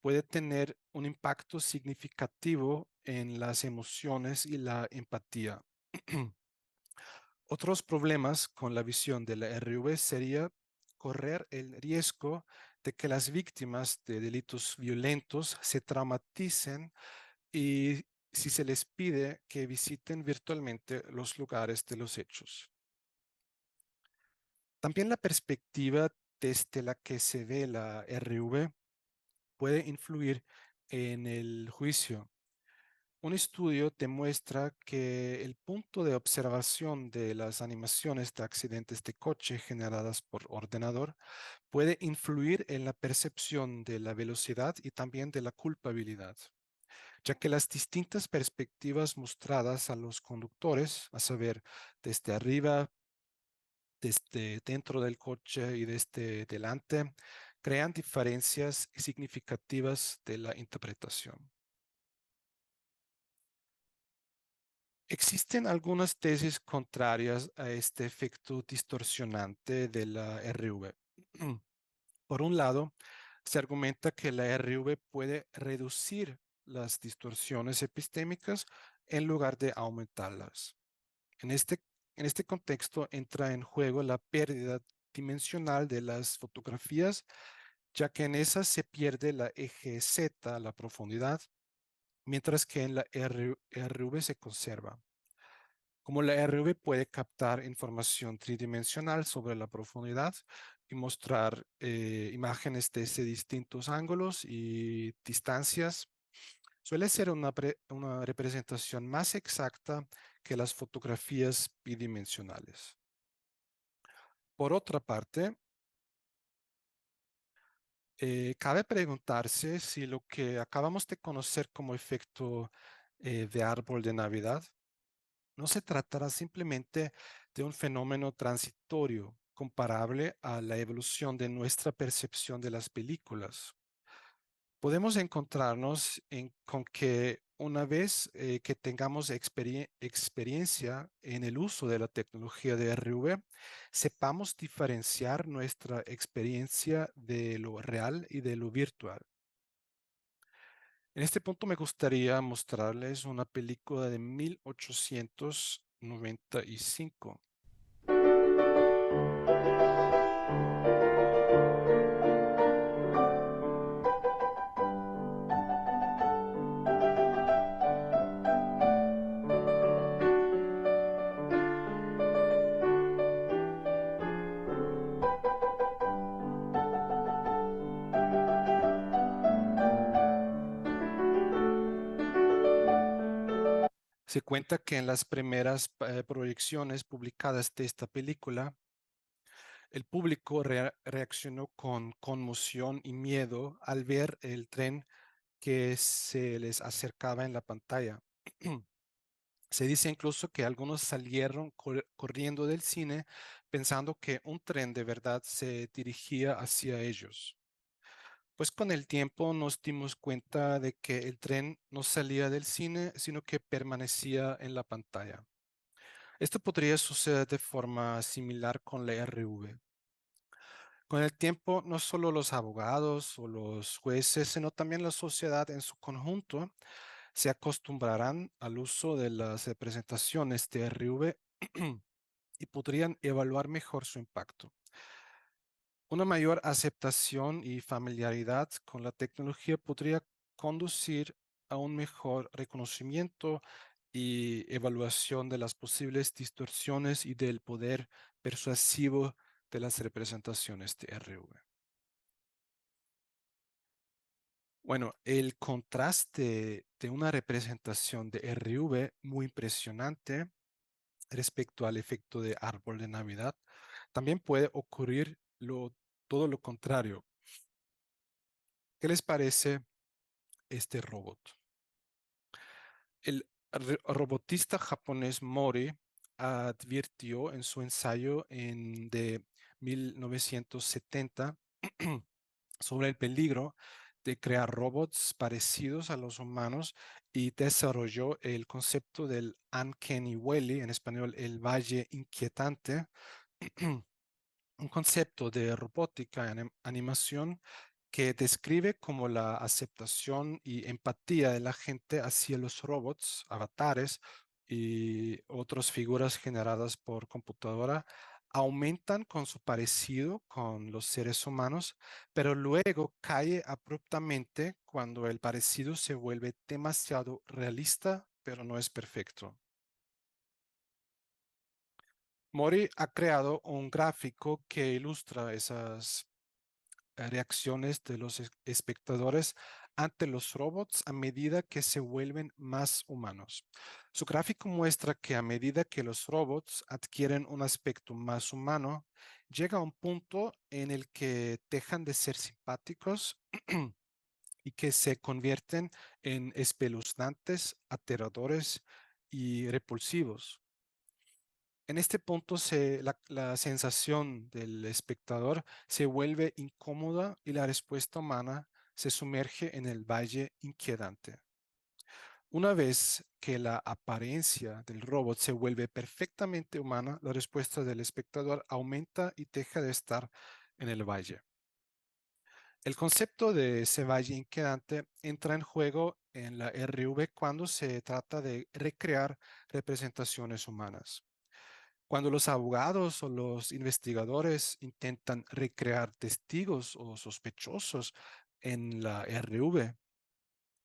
puede tener un impacto significativo en las emociones y la empatía. Otros problemas con la visión de la RV sería correr el riesgo de que las víctimas de delitos violentos se traumaticen y si se les pide que visiten virtualmente los lugares de los hechos. También la perspectiva desde la que se ve la RV puede influir en el juicio. Un estudio demuestra que el punto de observación de las animaciones de accidentes de coche generadas por ordenador puede influir en la percepción de la velocidad y también de la culpabilidad, ya que las distintas perspectivas mostradas a los conductores, a saber, desde arriba, desde dentro del coche y desde delante, crean diferencias significativas de la interpretación. Existen algunas tesis contrarias a este efecto distorsionante de la RV. Por un lado, se argumenta que la RV puede reducir las distorsiones epistémicas en lugar de aumentarlas. En este contexto entra en juego la pérdida dimensional de las fotografías, ya que en esas se pierde la eje Z, la profundidad, mientras que en la RV se conserva. Como la RV puede captar información tridimensional sobre la profundidad y mostrar imágenes desde distintos ángulos y distancias, suele ser una representación más exacta que las fotografías bidimensionales. Por otra parte, cabe preguntarse si lo que acabamos de conocer como efecto de árbol de Navidad no se tratará simplemente de un fenómeno transitorio comparable a la evolución de nuestra percepción de las películas. Podemos encontrarnos con que una vez que tengamos experiencia en el uso de la tecnología de RV, sepamos diferenciar nuestra experiencia de lo real y de lo virtual. En este punto me gustaría mostrarles una película de 1895. Se cuenta que en las primeras proyecciones publicadas de esta película, el público reaccionó con conmoción y miedo al ver el tren que se les acercaba en la pantalla. Se dice incluso que algunos salieron corriendo del cine pensando que un tren de verdad se dirigía hacia ellos. Pues con el tiempo nos dimos cuenta de que el tren no salía del cine, sino que permanecía en la pantalla. Esto podría suceder de forma similar con la RV. Con el tiempo, no solo los abogados o los jueces, sino también la sociedad en su conjunto se acostumbrarán al uso de las representaciones de RV y podrían evaluar mejor su impacto. Una mayor aceptación y familiaridad con la tecnología podría conducir a un mejor reconocimiento y evaluación de las posibles distorsiones y del poder persuasivo de las representaciones de RV. Bueno, el contraste de una representación de RV muy impresionante respecto al efecto de árbol de Navidad también puede ocurrir todo lo contrario. ¿Qué les parece este robot? El robotista japonés Mori advirtió en su ensayo de 1970 sobre el peligro de crear robots parecidos a los humanos y desarrolló el concepto del Uncanny Valley, en español el Valle Inquietante, un concepto de robótica en animación que describe como la aceptación y empatía de la gente hacia los robots, avatares y otras figuras generadas por computadora aumentan con su parecido con los seres humanos, pero luego cae abruptamente cuando el parecido se vuelve demasiado realista, pero no es perfecto. Mori ha creado un gráfico que ilustra esas reacciones de los espectadores ante los robots a medida que se vuelven más humanos. Su gráfico muestra que a medida que los robots adquieren un aspecto más humano, llega a un punto en el que dejan de ser simpáticos y que se convierten en espeluznantes, aterradores y repulsivos. En este punto la sensación del espectador se vuelve incómoda y la respuesta humana se sumerge en el valle inquietante. Una vez que la apariencia del robot se vuelve perfectamente humana, la respuesta del espectador aumenta y deja de estar en el valle. El concepto de ese valle inquietante entra en juego en la RV cuando se trata de recrear representaciones humanas. Cuando los abogados o los investigadores intentan recrear testigos o sospechosos en la RV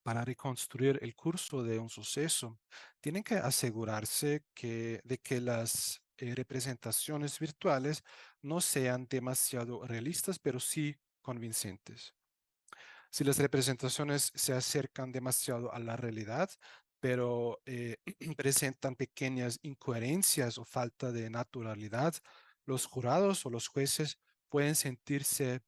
para reconstruir el curso de un suceso, tienen que asegurarse de que las representaciones virtuales no sean demasiado realistas, pero sí convincentes. Si las representaciones se acercan demasiado a la realidad, pero presentan pequeñas incoherencias o falta de naturalidad, los jurados o los jueces pueden sentirse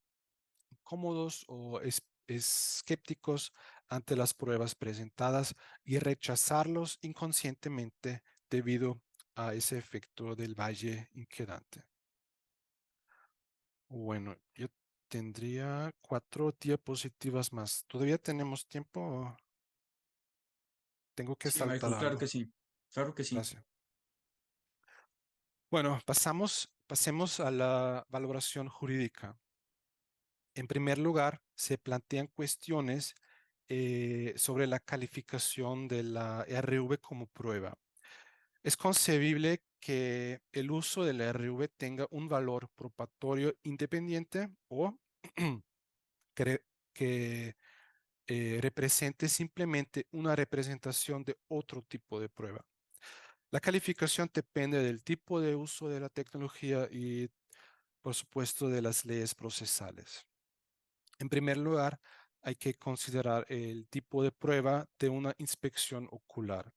cómodos o escépticos ante las pruebas presentadas y rechazarlos inconscientemente debido a ese efecto del valle inquietante. Bueno, yo tendría 4 diapositivas más. ¿Todavía tenemos tiempo o tengo que Sí, saltar Michael, claro algo? que sí, claro que sí. Gracias. Bueno, pasemos a la valoración jurídica. En primer lugar, se plantean cuestiones sobre la calificación de la RV como prueba. Es concebible que el uso de la RV tenga un valor probatorio independiente o que, que represente simplemente una representación de otro tipo de prueba. La calificación depende del tipo de uso de la tecnología y, por supuesto, de las leyes procesales. En primer lugar, hay que considerar el tipo de prueba de una inspección ocular.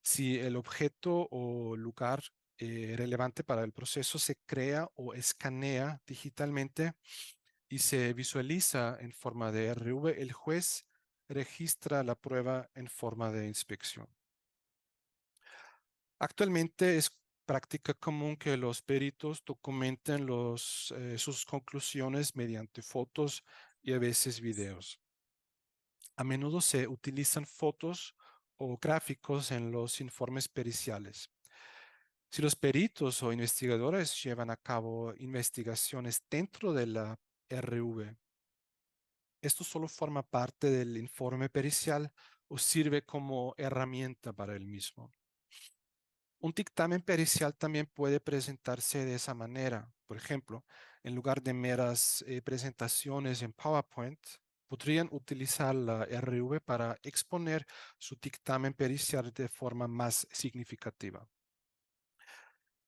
Si el objeto o lugar relevante para el proceso se crea o escanea digitalmente y se visualiza en forma de RV, el juez registra la prueba en forma de inspección. Actualmente es práctica común que los peritos documenten sus conclusiones mediante fotos y a veces videos. A menudo se utilizan fotos o gráficos en los informes periciales. Si los peritos o investigadores llevan a cabo investigaciones dentro de la RV, esto solo forma parte del informe pericial o sirve como herramienta para el mismo. Un dictamen pericial también puede presentarse de esa manera. Por ejemplo, en lugar de meras presentaciones en PowerPoint, podrían utilizar la RV para exponer su dictamen pericial de forma más significativa.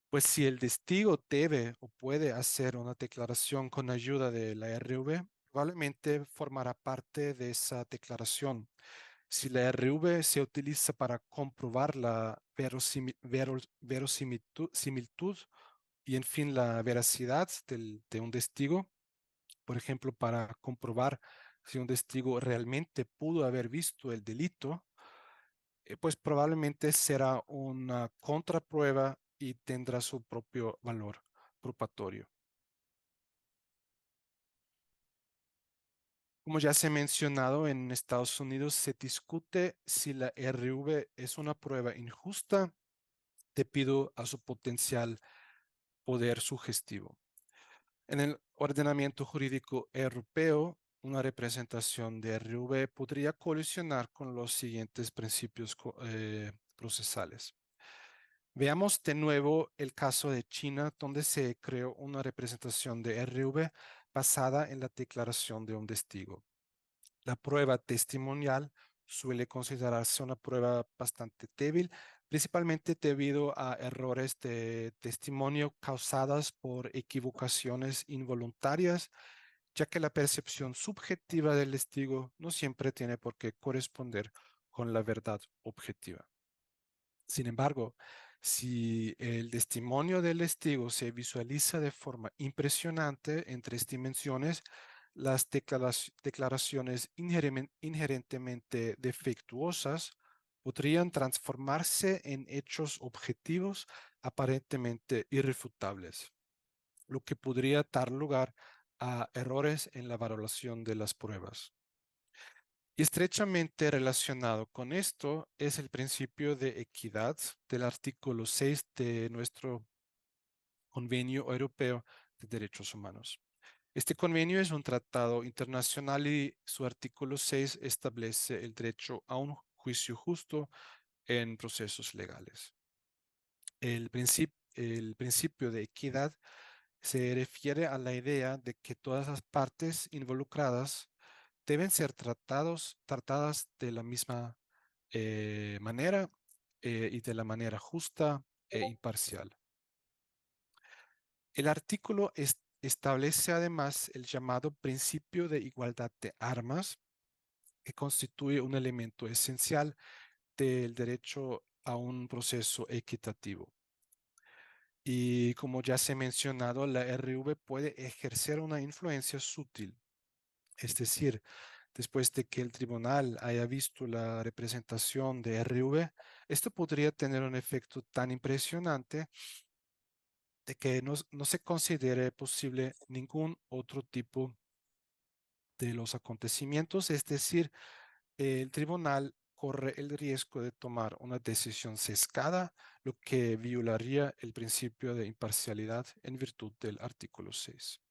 Pues si el testigo debe o puede hacer una declaración con ayuda de la RV, probablemente formará parte de esa declaración. Si la RV se utiliza para comprobar la verosimilitud y, en fin, la veracidad de un testigo, por ejemplo, para comprobar si un testigo realmente pudo haber visto el delito, pues probablemente será una contraprueba y tendrá su propio valor probatorio. Como ya se ha mencionado, en Estados Unidos se discute si la RV es una prueba injusta debido a su potencial poder sugestivo. En el ordenamiento jurídico europeo, una representación de RV podría colisionar con los siguientes principios procesales. Veamos de nuevo el caso de China, donde se creó una representación de RV basada en la declaración de un testigo. La prueba testimonial suele considerarse una prueba bastante débil, principalmente debido a errores de testimonio causadas por equivocaciones involuntarias, ya que la percepción subjetiva del testigo no siempre tiene por qué corresponder con la verdad objetiva. Sin embargo, si el testimonio del testigo se visualiza de forma impresionante en 3 dimensiones, las declaraciones inherentemente defectuosas podrían transformarse en hechos objetivos aparentemente irrefutables, lo que podría dar lugar a errores en la valoración de las pruebas. Y estrechamente relacionado con esto es el principio de equidad del artículo 6 de nuestro Convenio Europeo de Derechos Humanos. Este convenio es un tratado internacional y su artículo 6 establece el derecho a un juicio justo en procesos legales. El principio de equidad se refiere a la idea de que todas las partes involucradas deben ser tratadas de la misma manera y de la manera justa e imparcial. El artículo establece además el llamado principio de igualdad de armas, que constituye un elemento esencial del derecho a un proceso equitativo. Y como ya se ha mencionado, la RV puede ejercer una influencia sutil, es decir, después de que el tribunal haya visto la representación de RV, esto podría tener un efecto tan impresionante de que no se considere posible ningún otro tipo de los acontecimientos, es decir, el tribunal corre el riesgo de tomar una decisión sesgada, lo que violaría el principio de imparcialidad en virtud del artículo 6.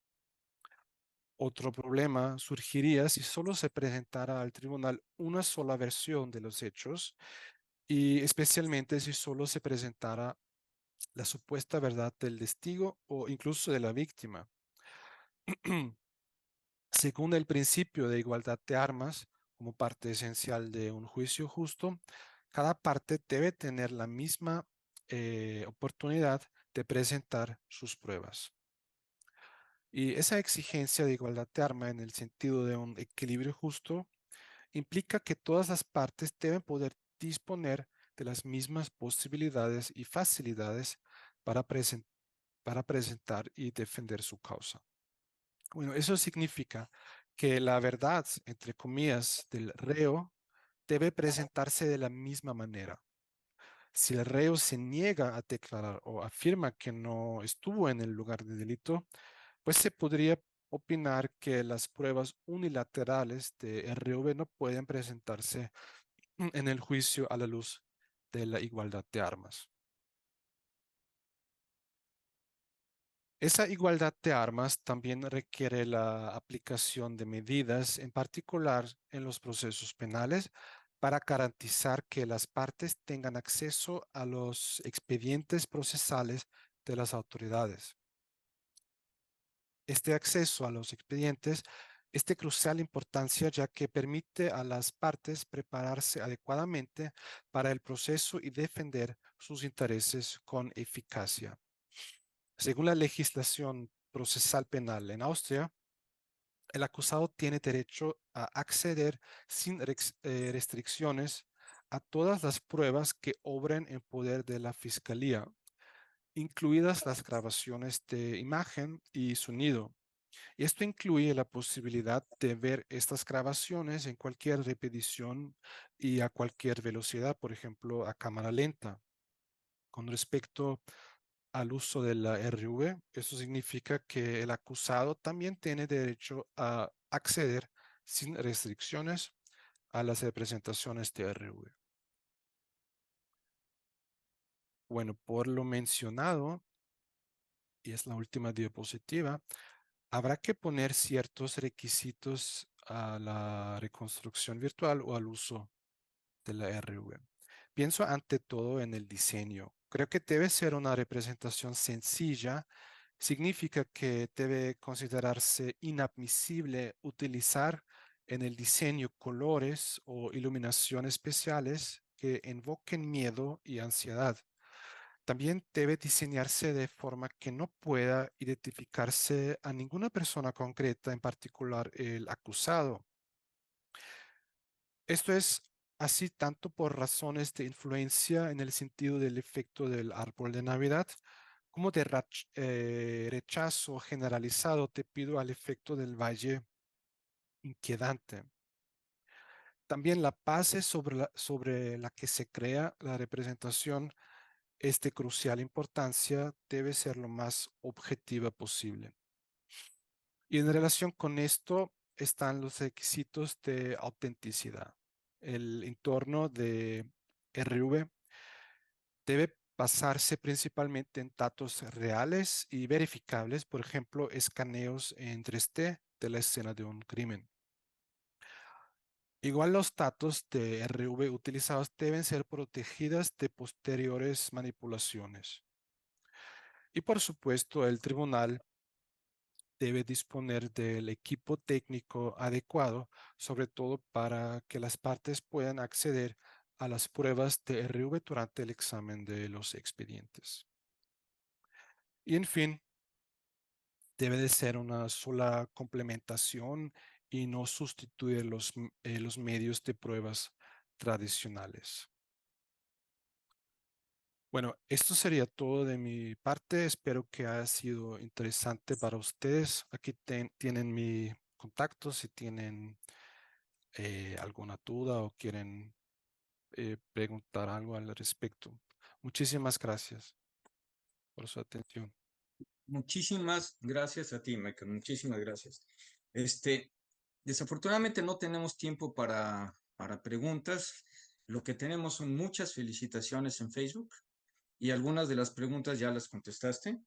Otro problema surgiría si solo se presentara al tribunal una sola versión de los hechos y especialmente si solo se presentara la supuesta verdad del testigo o incluso de la víctima. Según el principio de igualdad de armas, como parte esencial de un juicio justo, cada parte debe tener la misma oportunidad de presentar sus pruebas. Y esa exigencia de igualdad de armas en el sentido de un equilibrio justo implica que todas las partes deben poder disponer de las mismas posibilidades y facilidades para presentar y defender su causa. Bueno, eso significa que la verdad, entre comillas, del reo debe presentarse de la misma manera. Si el reo se niega a declarar o afirma que no estuvo en el lugar de delito, pues se podría opinar que las pruebas unilaterales de RV no pueden presentarse en el juicio a la luz de la igualdad de armas. Esa igualdad de armas también requiere la aplicación de medidas, en particular en los procesos penales, para garantizar que las partes tengan acceso a los expedientes procesales de las autoridades. Este acceso a los expedientes es de crucial importancia ya que permite a las partes prepararse adecuadamente para el proceso y defender sus intereses con eficacia. Según la legislación procesal penal en Austria, el acusado tiene derecho a acceder sin restricciones a todas las pruebas que obren en poder de la Fiscalía, incluidas las grabaciones de imagen y sonido. Y esto incluye la posibilidad de ver estas grabaciones en cualquier repetición y a cualquier velocidad, por ejemplo, a cámara lenta. Con respecto al uso de la RV, eso significa que el acusado también tiene derecho a acceder sin restricciones a las representaciones de RV. Bueno, por lo mencionado, y es la última diapositiva, habrá que poner ciertos requisitos a la reconstrucción virtual o al uso de la RV. Pienso ante todo en el diseño. Creo que debe ser una representación sencilla. Significa que debe considerarse inadmisible utilizar en el diseño colores o iluminación especiales que invoquen miedo y ansiedad. También debe diseñarse de forma que no pueda identificarse a ninguna persona concreta, en particular el acusado. Esto es así tanto por razones de influencia en el sentido del efecto del árbol de Navidad, como de rechazo generalizado debido al efecto del valle inquietante. También la base sobre la que se crea la representación es de crucial importancia, debe ser lo más objetiva posible. Y en relación con esto están los requisitos de autenticidad. El entorno de RV debe basarse principalmente en datos reales y verificables, por ejemplo, escaneos en 3D de la escena de un crimen. Igual los datos de RV utilizados deben ser protegidos de posteriores manipulaciones. Y por supuesto, el tribunal debe disponer del equipo técnico adecuado, sobre todo para que las partes puedan acceder a las pruebas de RV durante el examen de los expedientes. Y en fin, debe de ser una sola complementación y no sustituir los medios de pruebas tradicionales. Bueno, esto sería todo de mi parte. Espero que haya sido interesante para ustedes. Aquí tienen mi contacto si tienen alguna duda o quieren preguntar algo al respecto. Muchísimas gracias por su atención. Muchísimas gracias a ti, Michael. Muchísimas gracias. Desafortunadamente no tenemos tiempo para preguntas. Lo que tenemos son muchas felicitaciones en Facebook y algunas de las preguntas ya las contestaste.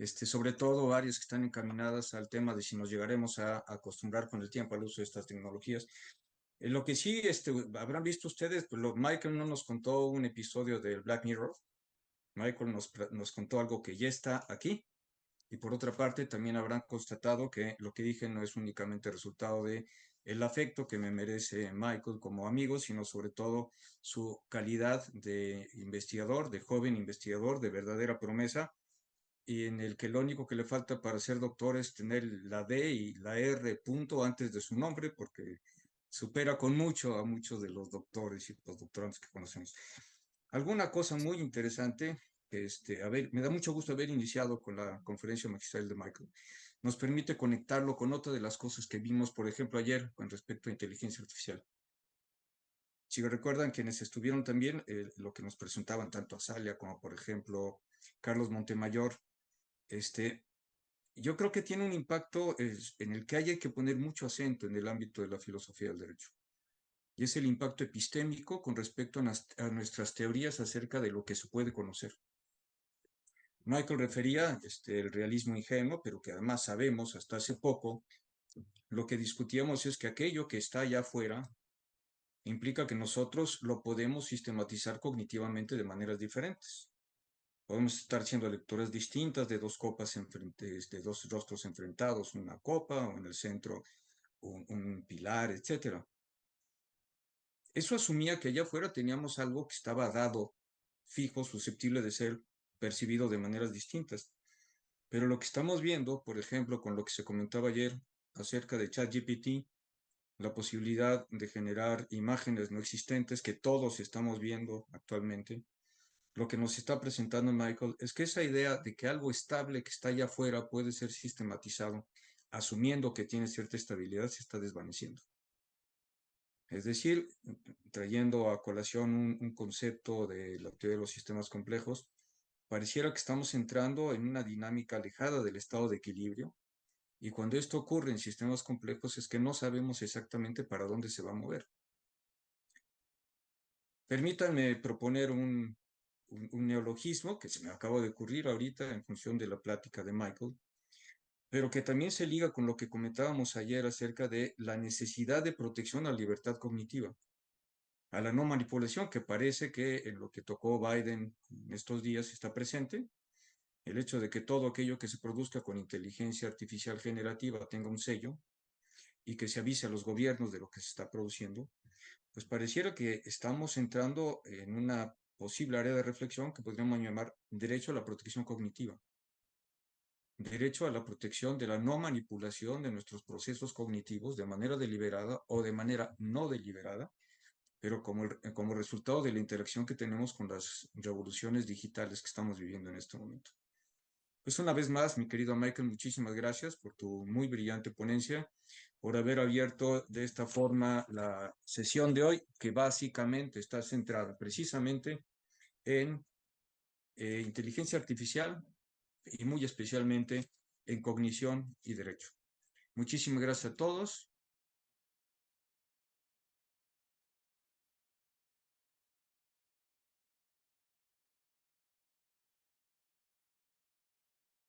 Sobre todo varias que están encaminadas al tema de si nos llegaremos a acostumbrar con el tiempo al uso de estas tecnologías. Lo que sí habrán visto ustedes, pues Michael no nos contó un episodio del Black Mirror. Michael nos contó algo que ya está aquí. Y por otra parte, también habrán constatado que lo que dije no es únicamente resultado de el afecto que me merece Michael como amigo, sino sobre todo su calidad de investigador, de joven investigador, de verdadera promesa, y en el que lo único que le falta para ser doctor es tener la D y la R punto antes de su nombre, porque supera con mucho a muchos de los doctores y postdoctorantes que conocemos. Alguna cosa muy interesante, a ver, me da mucho gusto haber iniciado con la conferencia magistral de Michael. Nos permite conectarlo con otra de las cosas que vimos, por ejemplo, ayer con respecto a inteligencia artificial. Si recuerdan quienes estuvieron también, lo que nos presentaban tanto a Salia como, por ejemplo, Carlos Montemayor, yo creo que tiene un impacto en el que hay que poner mucho acento en el ámbito de la filosofía del derecho. Y es el impacto epistémico con respecto a nuestras teorías acerca de lo que se puede conocer. Michael refería el realismo ingenuo, pero que además sabemos hasta hace poco, lo que discutíamos es que aquello que está allá afuera implica que nosotros lo podemos sistematizar cognitivamente de maneras diferentes. Podemos estar haciendo lecturas distintas de dos copas de dos rostros enfrentados, una copa o en el centro un pilar, etc. Eso asumía que allá afuera teníamos algo que estaba dado, fijo, susceptible de ser percibido de maneras distintas. Pero lo que estamos viendo, por ejemplo, con lo que se comentaba ayer acerca de ChatGPT, la posibilidad de generar imágenes no existentes que todos estamos viendo actualmente, lo que nos está presentando Michael es que esa idea de que algo estable que está allá afuera puede ser sistematizado, asumiendo que tiene cierta estabilidad, se está desvaneciendo. Es decir, trayendo a colación un concepto de la teoría de los sistemas complejos, pareciera que estamos entrando en una dinámica alejada del estado de equilibrio, y cuando esto ocurre en sistemas complejos es que no sabemos exactamente para dónde se va a mover. Permítanme proponer un neologismo que se me acaba de ocurrir ahorita en función de la plática de Michael, pero que también se liga con lo que comentábamos ayer acerca de la necesidad de protección a la libertad cognitiva, a la no manipulación, que parece que en lo que tocó Biden en estos días está presente, el hecho de que todo aquello que se produzca con inteligencia artificial generativa tenga un sello y que se avise a los gobiernos de lo que se está produciendo, pues pareciera que estamos entrando en una posible área de reflexión que podríamos llamar derecho a la protección cognitiva, derecho a la protección de la no manipulación de nuestros procesos cognitivos de manera deliberada o de manera no deliberada, pero como resultado de la interacción que tenemos con las revoluciones digitales que estamos viviendo en este momento. Pues una vez más, mi querido Michael, muchísimas gracias por tu muy brillante ponencia, por haber abierto de esta forma la sesión de hoy, que básicamente está centrada precisamente en inteligencia artificial y muy especialmente en cognición y derecho. Muchísimas gracias a todos